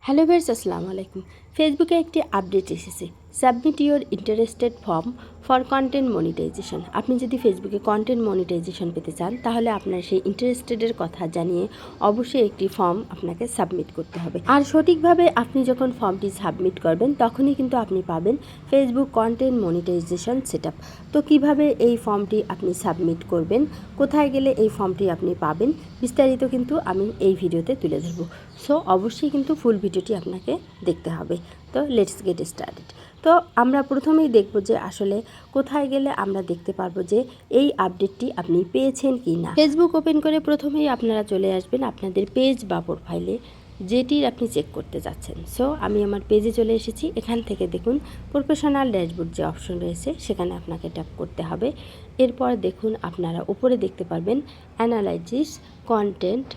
Hello viewers, আসসালামু আলাইকুম। ফেসবুকে একটি আপডেট এসেছে, submit your interested form for content monetisation. আপনি যদি ফেসবুকে কন্টেন্ট মনিটাইজেশন পেতে চান তাহলে আপনার সেই ইন্টারেস্টেডের কথা জানিয়ে অবশ্যই একটি ফর্ম আপনাকে সাবমিট করতে হবে। আর সঠিকভাবে আপনি যখন ফর্মটি সাবমিট করবেন তখনই কিন্তু আপনি পাবেন ফেসবুক কন্টেন্ট মনিটাইজেশন সেটআপ। তো কিভাবে এই ফর্মটি আপনি সাবমিট করবেন, কোথায় গেলে এই ফর্মটি আপনি পাবেন, বিস্তারিত কিন্তু আমি এই ভিডিওতে তুলে ধরবো। সো অবশ্যই কিন্তু ফুল ভিডিওটি আপনাকে দেখতে হবে। তো লেটস গেট স্টার্টেড। তো আমরা প্রথমেই দেখব যে আসলে কোথায় গেলে আমরা দেখতে পারবো যে এই আপডেটটি আপনি পেয়েছেন কি না। ফেসবুক ওপেন করে প্রথমেই আপনারা চলে আসবেন আপনাদের পেজ বা প্রোফাইলে, যেটির আপনি চেক করতে যাচ্ছেন। সো আমি আমার পেজে চলে এসেছি। এখান থেকে দেখুন প্রফেশনাল ড্যাশবোর্ড যে অপশন রয়েছে সেখানে আপনাকে ট্যাপ করতে হবে। এরপর দেখুন আপনারা উপরে দেখতে পারবেন অ্যানালাইসিস, কন্টেন্ট,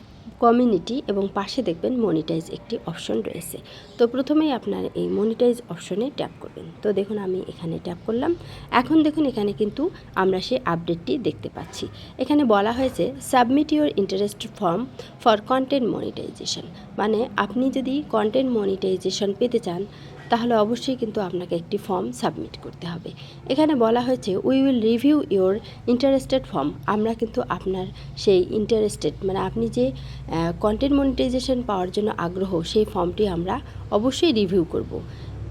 কমিউনিটি এবং পাশে দেখবেন মনিটাইজ একটি অপশন রয়েছে। তো প্রথমেই আপনার এই মনিটাইজ অপশনে ট্যাপ করবেন। তো দেখুন আমি এখানে ট্যাপ করলাম। এখন দেখুন এখানে কিন্তু আমরা সেই আপডেটটি দেখতে পাচ্ছি। এখানে বলা হয়েছে submit your interest form for content monetisation. মানে আপনি যদি কন্টেন্ট মনিটাইজেশন পেতে চান তাহলে অবশ্যই কিন্তু আপনাকে একটি ফর্ম সাবমিট করতে হবে। এখানে বলা হয়েছে we will review your interested form. আমরা কিন্তু আপনার সেই ইন্টারেস্টেড মানে আপনি যে কন্টেন্ট মনিটাইজেশন পাওয়ার জন্য আগ্রহ সেই ফর্মটি আমরা অবশ্যই রিভিউ করব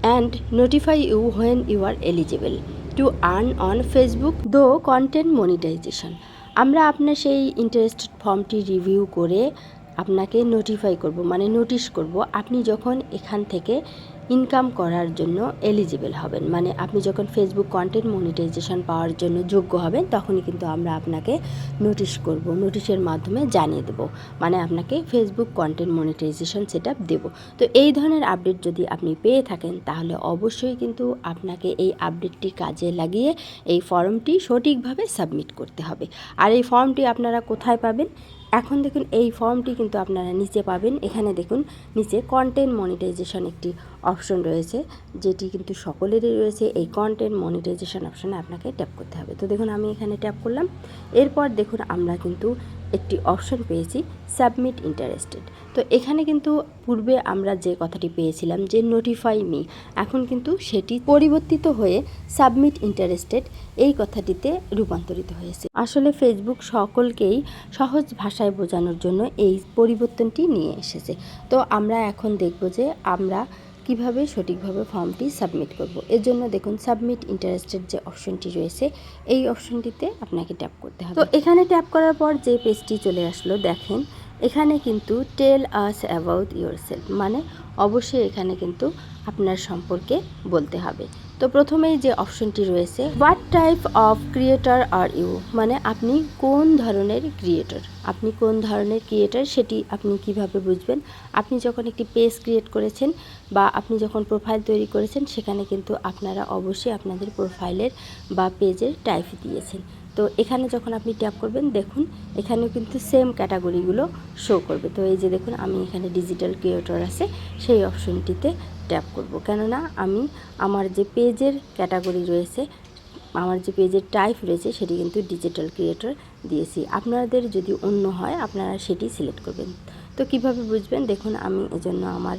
and notify you when you are eligible to earn on Facebook through content monetisation. আমরা আপনার সেই ইন্টারেস্টেড ফর্মটি রিভিউ করে আপনাকে নোটিফাই করব, মানে নোটিশ করব আপনি যখন এখান থেকে ইনকাম করার জন্য এলিজিবল হবেন। মানে আপনি যখন ফেসবুক কন্টেন্ট মনিটাইজেশন পাওয়ার জন্য যোগ্য হবেন তখনই কিন্তু আমরা আপনাকে নোটিশ করব, নোটিশের মাধ্যমে জানিয়ে দেব, মানে আপনাকে ফেসবুক কন্টেন্ট মনিটাইজেশন সেটআপ দেব। তো এই ধরনের আপডেট যদি আপনি পেয়ে থাকেন তাহলে অবশ্যই কিন্তু আপনাকে এই আপডেটটি কাজে লাগিয়ে এই ফর্মটি সঠিকভাবে সাবমিট করতে হবে। আর এই ফর্মটি আপনারা কোথায় পাবেন? এখন দেখুন এই ফর্মটি কিন্তু আপনারা নিচে পাবেন। এখানে দেখুন নিচে কন্টেন্ট মনিটাইজেশন একটি অপশন রয়েছে, যেটি কিন্তু সকলেরই রয়েছে। এই কন্টেন্ট মনিটাইজেশন অপশনে আপনাকে ট্যাপ করতে হবে। তো দেখুন আমি এখানে ট্যাপ করলাম। এরপর দেখুন আমরা কিন্তু একটি অপশন পেয়েছি সাবমিট ইন্টারেস্টেড। তো এখানে কিন্তু পূর্বে আমরা যে কথাটি পেয়েছিলাম যে নোটিফাই মি, এখন কিন্তু সেটি পরিবর্তিত হয়ে সাবমিট ইন্টারেস্টেড এই কথাটিতে রূপান্তরিত হয়েছে। আসলে ফেসবুক সকলকেই সহজ ভাষায় বোঝানোর জন্য এই পরিবর্তনটি নিয়ে এসেছে। তো আমরা এখন দেখব যে আমরা কিভাবে সঠিকভাবে ফর্মটি সাবমিট করব। এর জন্য দেখুন সাবমিট ইন্টারেস্টেড যে অপশনটি রয়েছে এই অপশনটিতে আপনাকে ট্যাপ করতে হবে। তো এখানে ট্যাপ করার পর যে পেজটি চলে আসলো দেখেন এখানে কিন্তু টেল আস অ্যাবাউট ইয়োরসেলফ, মানে অবশ্যই এখানে কিন্তু আপনার সম্পর্কে বলতে হবে। তো প্রথমেই যে অপশনটি রয়েছে what type of creator are you, মানে আপনি কোন ধরনের ক্রিয়েটর, আপনি কোন ধরনের ক্রিয়েটর সেটি আপনি কিভাবে বুঝবেন। আপনি যখন একটি পেজ ক্রিয়েট করেছেন বা আপনি যখন প্রোফাইল তৈরি করেছেন সেখানে কিন্তু আপনারা অবশ্যই আপনাদের প্রোফাইলের বা পেজের টাইপ দিয়েছেন। তো এখানে যখন আপনি ট্যাপ করবেন দেখুন এখানেও কিন্তু সেম ক্যাটাগরিগুলো শো করবে। তো এই যে দেখুন আমি এখানে ডিজিটাল ক্রিয়েটর আছে সেই অপশনটিতে ট্যাপ করব, কেননা আমি আমার যে পেজের ক্যাটাগরি রয়েছে, আমার যে পেজের টাইপ রয়েছে সেটি কিন্তু ডিজিটাল ক্রিয়েটর দিয়েছি। আপনাদের যদি অন্য হয় আপনারা সেটি সিলেক্ট করবেন। তো কিভাবে বুঝবেন দেখুন আমি এজন্য আমার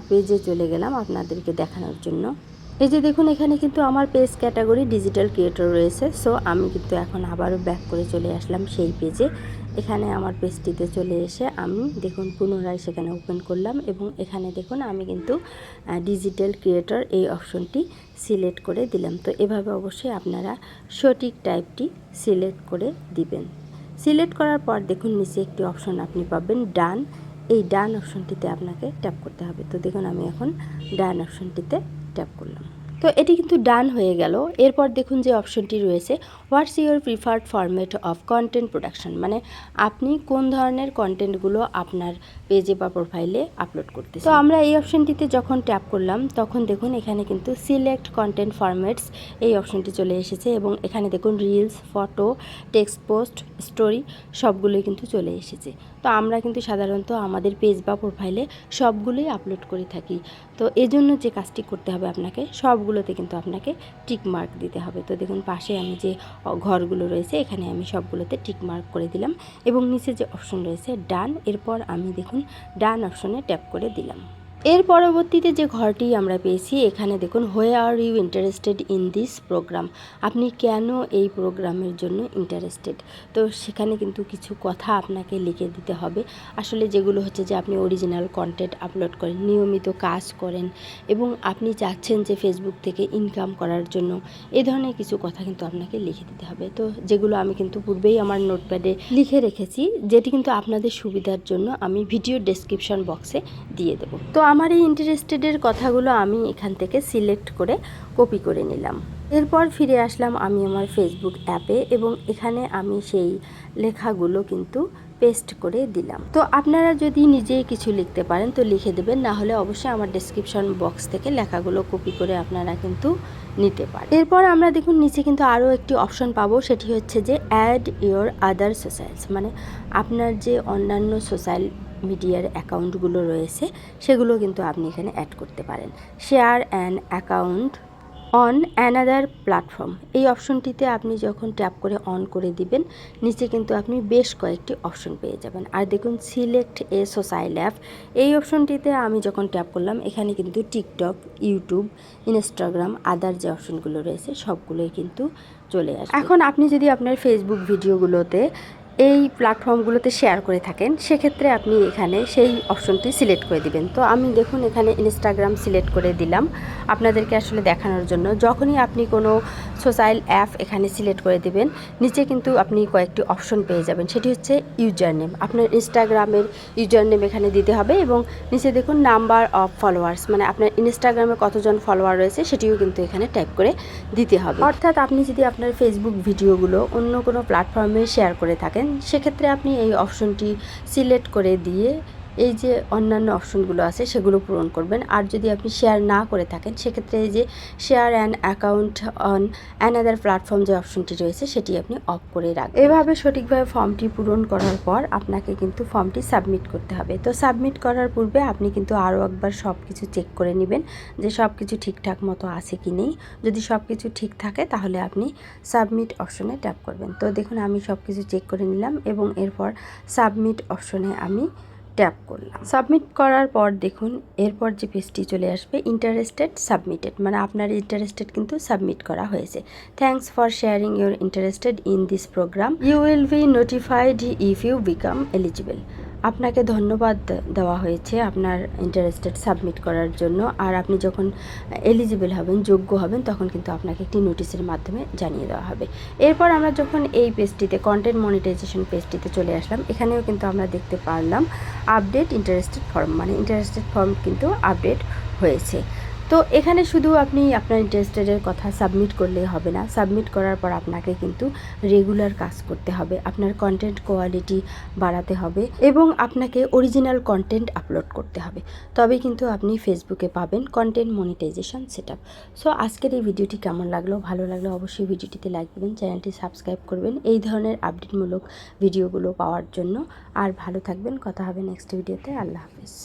পেজে চলে গেলাম আপনাদেরকে দেখানোর জন্য। এই যে দেখুন এখানে কিন্তু আমার পেজ ক্যাটাগরি ডিজিটাল ক্রিয়েটর রয়েছে। সো আমি কিন্তু এখন আবারও ব্যাক করে চলে আসলাম সেই পেজে। এখানে আমার পেজটিতে চলে এসে আমি দেখুন পুনরায় সেখানে ওপেন করলাম এবং এখানে দেখুন আমি কিন্তু ডিজিটাল ক্রিয়েটর এই অপশনটি সিলেক্ট করে দিলাম। তো এভাবে অবশ্যই আপনারা সঠিক টাইপটি সিলেক্ট করে দিবেন। সিলেক্ট করার পর দেখুন নিচে একটি অপশন আপনি পাবেন ডান, এই ডান অপশনটিতে আপনাকে ট্যাপ করতে হবে। তো দেখুন আমি এখন ডান অপশনটিতে ট্যাপ করলাম। তো এটি কিন্তু ডান হয়ে গেল। এরপর দেখুন যে অপশনটি রয়েছে what's your preferred format of content production, মানে আপনি কোন ধরনের কন্টেন্টগুলো আপনার পেজে বা প্রোফাইলে আপলোড করতেছেন। তো আমরা এই অপশনটিতে যখন ট্যাপ করলাম তখন দেখুন এখানে কিন্তু সিলেক্ট কন্টেন্ট ফরম্যাটস এই অপশনটি চলে এসেছে এবং এখানে দেখুন reels, photo, text post, story সবগুলোই কিন্তু চলে এসেছে। তো আমরা কিন্তু সাধারণত আমাদের পেজ বা প্রোফাইলে সবগুলোই আপলোড করে থাকি। তো এজন্য যে কাজটি করতে হবে আপনাকে সবগুলোতে কিন্তু আপনাকে টিক মার্ক দিতে হবে। তো দেখুন পাশে আমি যে ঘরগুলো রয়েছে এখানে আমি সবগুলোতে টিক মার্ক করে দিলাম এবং নিচে যে অপশন রয়েছে ডান, এরপর আমি দেখুন ডান অপশনে ট্যাপ করে দিলাম। এর পরবর্তীতে যে ঘরটি আমরা পেয়েছি, এখানে দেখুন where are you interested in this programme, আপনি কেন এই প্রোগ্রামের জন্য ইন্টারেস্টেড। তো সেখানে কিন্তু কিছু কথা আপনাকে লিখে দিতে হবে, আসলে যেগুলো হচ্ছে যে আপনি অরিজিনাল কন্টেন্ট আপলোড করেন, নিয়মিত কাজ করেন এবং আপনি চাচ্ছেন যে ফেসবুক থেকে ইনকাম করার জন্য, এই ধরনের কিছু কথা কিন্তু আপনাকে লিখে দিতে হবে। তো যেগুলো আমি কিন্তু পূর্বেই আমার নোটপ্যাডে লিখে রেখেছি, যেটি কিন্তু আপনাদের সুবিধার জন্য আমি ভিডিও ডেসক্রিপশন বক্সে দিয়ে দেবো। তো আমার এই ইন্টারেস্টেডের কথাগুলো আমি এখান থেকে সিলেক্ট করে কপি করে নিলাম। এরপর ফিরে আসলাম আমি আমার ফেসবুক অ্যাপে এবং এখানে আমি সেই লেখাগুলো কিন্তু পেস্ট করে দিলাম। তো আপনারা যদি নিজেই কিছু লিখতে পারেন তো লিখে দেবেন, না হলে অবশ্যই আমার ডেসক্রিপশন বক্স থেকে লেখাগুলো কপি করে আপনারা কিন্তু নিতে পারেন। এরপর আমরা দেখুন নিচে কিন্তু আরও একটি অপশন পাবো, সেটি হচ্ছে যে অ্যাড ইওর আদার সোশ্যালস, মানে আপনার যে অন্যান্য সোশ্যাল মিডিয়ার অ্যাকাউন্টগুলো রয়েছে সেগুলো কিন্তু আপনি এখানে অ্যাড করতে পারেন। Share an account on another platform, এই অপশনটিতে আপনি যখন ট্যাপ করে অন করে দিবেন, নিচে কিন্তু আপনি বেশ কয়েকটি অপশন পেয়ে যাবেন। আর দেখুন সিলেক্ট এ সোশ্যাল অ্যাপ, এই অপশনটিতে আমি যখন ট্যাপ করলাম এখানে কিন্তু টিকটক, ইউটিউব, ইনস্টাগ্রাম, আদার যে অপশনগুলো রয়েছে সবগুলোই কিন্তু চলে আসবে। এখন আপনি যদি আপনার ফেসবুক ভিডিওগুলোতে এই প্ল্যাটফর্মগুলোতে শেয়ার করে থাকেন, সেক্ষেত্রে আপনি এখানে সেই অপশনটি সিলেক্ট করে দিবেন। তো আমি দেখুন এখানে ইনস্টাগ্রাম সিলেক্ট করে দিলাম আপনাদেরকে আসলে দেখানোর জন্য। যখনই আপনি কোনো সোশ্যাল অ্যাপ এখানে সিলেক্ট করে দিবেন, নিচে কিন্তু আপনি কয়েকটি অপশন পেয়ে যাবেন, সেটি হচ্ছে ইউজার নেম, আপনার ইনস্টাগ্রামের ইউজার নেম এখানে দিতে হবে এবং নিচে দেখুন নাম্বার অফ ফলোয়ার্স, মানে আপনার ইনস্টাগ্রামে কতজন ফলোয়ার রয়েছে সেটিও কিন্তু এখানে টাইপ করে দিতে হবে। অর্থাৎ আপনি যদি আপনার ফেসবুক ভিডিওগুলো অন্য কোনো প্ল্যাটফর্মে শেয়ার করে থাকেন, সেক্ষেত্রে আপনি এই অপশনটি সিলেক্ট করে দিয়ে এই যে অন্যান্য অপশনগুলো আছে সেগুলো পূরণ করবেন। আর যদি আপনি শেয়ার না করে থাকেন, সেক্ষেত্রে এই যে share an account on another platform যে অপশনটি রয়েছে সেটি আপনি অফ করে রাখবেন। এভাবে সঠিকভাবে ফর্মটি পূরণ করার পর আপনাকে কিন্তু ফর্মটি সাবমিট করতে হবে। তো সাবমিট করার পূর্বে আপনি কিন্তু আরও একবার সব কিছু চেক করে নেবেন যে সব কিছু ঠিকঠাক মতো আছে কি নেই। যদি সব কিছু ঠিক থাকে তাহলে আপনি সাবমিট অপশনে ট্যাপ করবেন। তো দেখুন আমি সব কিছু চেক করে নিলাম এবং এরপর সাবমিট অপশনে আমি ট্যাপ করলাম। সাবমিট করার পর দেখুন এরপর যে পেজটি চলে আসবে ইন্টারেস্টেড সাবমিটেড, মানে আপনার ইন্টারেস্টেড কিন্তু সাবমিট করা হয়েছে। Thanks for sharing your interested in this programme, you will be notified if you become eligible. আপনাকে ধন্যবাদ দেওয়া হয়েছে আপনার ইন্টারেস্টেড সাবমিট করার জন্য। আর আপনি যখন এলিজিবল হবেন, যোগ্য হবেন, তখন কিন্তু আপনাকে একটি নোটিশের মাধ্যমে জানিয়ে দেওয়া হবে। এরপর আমরা যখন এই পেজটিতে কন্টেন্ট মনিটাইজেশন পেজটিতে চলে আসলাম, এখানেও কিন্তু আমরা দেখতে পারলাম আপডেট ইন্টারেস্টেড ফর্ম, মানে ইন্টারেস্টেড ফর্ম কিন্তু আপডেট হয়েছে। তো এখানে শুধু আপনি আপনার ইন্টারেস্টেডের কথা সাবমিট করলেই হবে না, সাবমিট করার পর আপনাকে কিন্তু রেগুলার কাজ করতে হবে, আপনার কন্টেন্ট কোয়ালিটি বাড়াতে হবে এবং আপনাকে অরিজিনাল কন্টেন্ট আপলোড করতে হবে, তবে কিন্তু আপনি ফেসবুকে পাবেন কন্টেন্ট মনিটাইজেশন সেটআপ। সো আজকের এই ভিডিওটি কেমন লাগলো, ভালো লাগলো অবশ্যই ভিডিওটিতে লাইক দেবেন, চ্যানেলটি সাবস্ক্রাইব করবেন এই ধরনের আপডেটমূলক ভিডিওগুলো পাওয়ার জন্য। আর ভালো থাকবেন, কথা হবে নেক্সট ভিডিওতে। আল্লাহ হাফেজ।